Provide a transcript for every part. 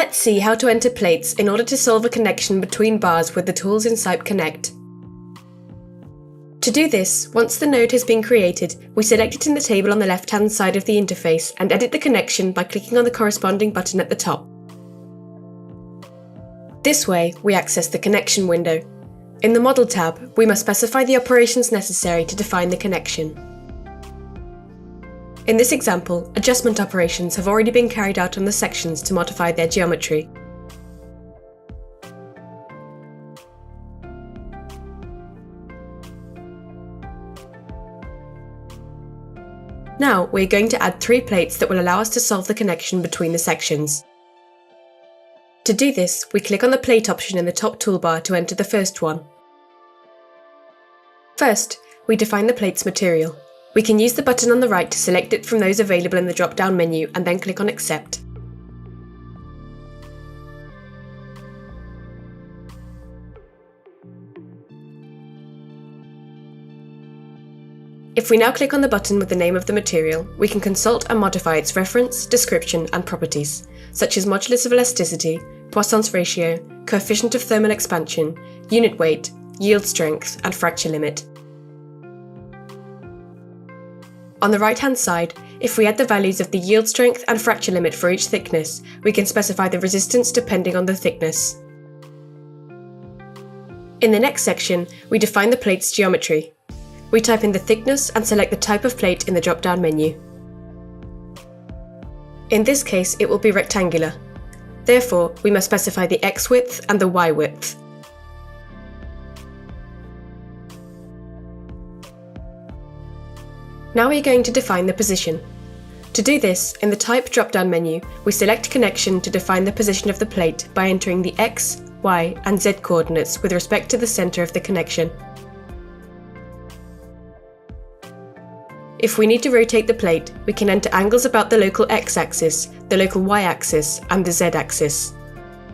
Let's see how to enter plates in order to solve a connection between bars with the tools in CYPE Connect. To do this, once the node has been created, we select it in the table on the left-hand side of the interface and edit the connection by clicking on the corresponding button at the top. This way, we access the connection window. In the Model tab, we must specify the operations necessary to define the connection. In this example, adjustment operations have already been carried out on the sections to modify their geometry. Now we're going to add 3 plates that will allow us to solve the connection between the sections. To do this, we click on the plate option in the top toolbar to enter the first one. First, we define the plate's material. We can use the button on the right to select it from those available in the drop-down menu and then click on Accept. If we now click on the button with the name of the material, we can consult and modify its reference, description and properties, such as modulus of elasticity, Poisson's ratio, coefficient of thermal expansion, unit weight, yield strength and fracture limit. On the right-hand side, if we add the values of the yield strength and fracture limit for each thickness, we can specify the resistance depending on the thickness. In the next section, we define the plate's geometry. We type in the thickness and select the type of plate in the drop-down menu. In this case, it will be rectangular. Therefore, we must specify the X width and the Y width. Now we are going to define the position. To do this, in the Type drop-down menu, we select Connection to define the position of the plate by entering the X, Y and Z coordinates with respect to the centre of the connection. If we need to rotate the plate, we can enter angles about the local X-axis, the local Y-axis and the Z-axis.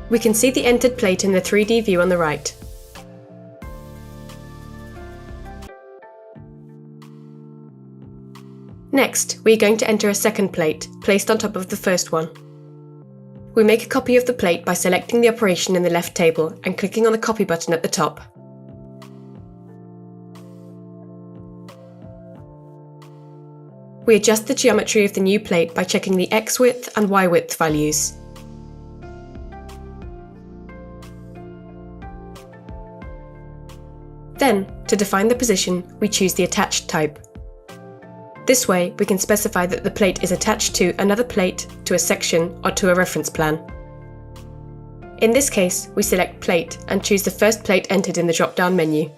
We can see the entered plate in the 3D view on the right. Next, we are going to enter a second plate, placed on top of the first one. We make a copy of the plate by selecting the operation in the left table and clicking on the copy button at the top. We adjust the geometry of the new plate by checking the X width and Y width values. Then, to define the position, we choose the attached type. This way, we can specify that the plate is attached to another plate, to a section, or to a reference plan. In this case, we select Plate and choose the first plate entered in the drop-down menu.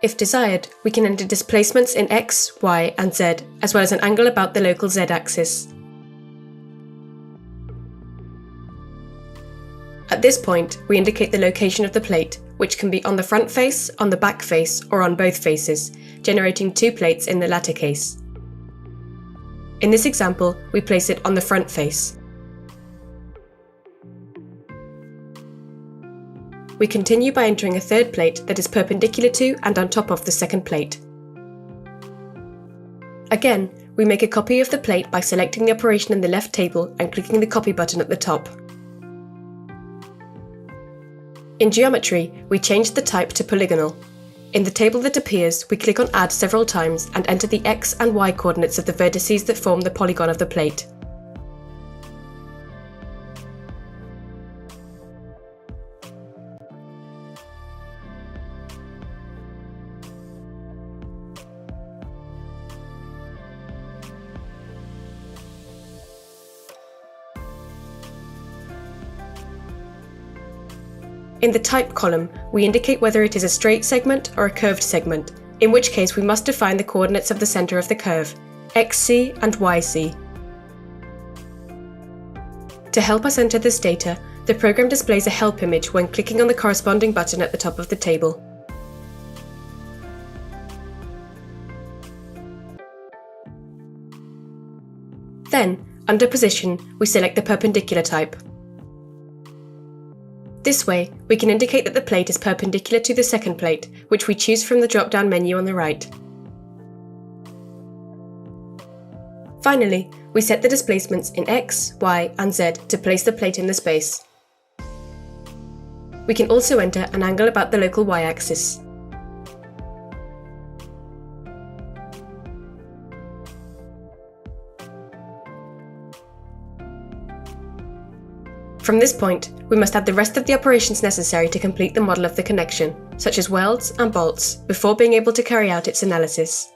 If desired, we can enter displacements in X, Y and Z, as well as an angle about the local Z-axis. At this point, we indicate the location of the plate, which can be on the front face, on the back face, or on both faces, generating 2 plates in the latter case. In this example, we place it on the front face. We continue by entering a third plate that is perpendicular to and on top of the second plate. Again, we make a copy of the plate by selecting the operation in the left table and clicking the copy button at the top. In geometry, we change the type to polygonal. In the table that appears, we click on Add several times and enter the X and Y coordinates of the vertices that form the polygon of the plate. In the Type column, we indicate whether it is a straight segment or a curved segment, in which case we must define the coordinates of the centre of the curve, XC and YC. To help us enter this data, the program displays a help image when clicking on the corresponding button at the top of the table. Then, under Position, we select the perpendicular type. This way, we can indicate that the plate is perpendicular to the second plate, which we choose from the drop-down menu on the right. Finally, we set the displacements in X, Y, and Z to place the plate in the space. We can also enter an angle about the local Y-axis. From this point, we must add the rest of the operations necessary to complete the model of the connection, such as welds and bolts, before being able to carry out its analysis.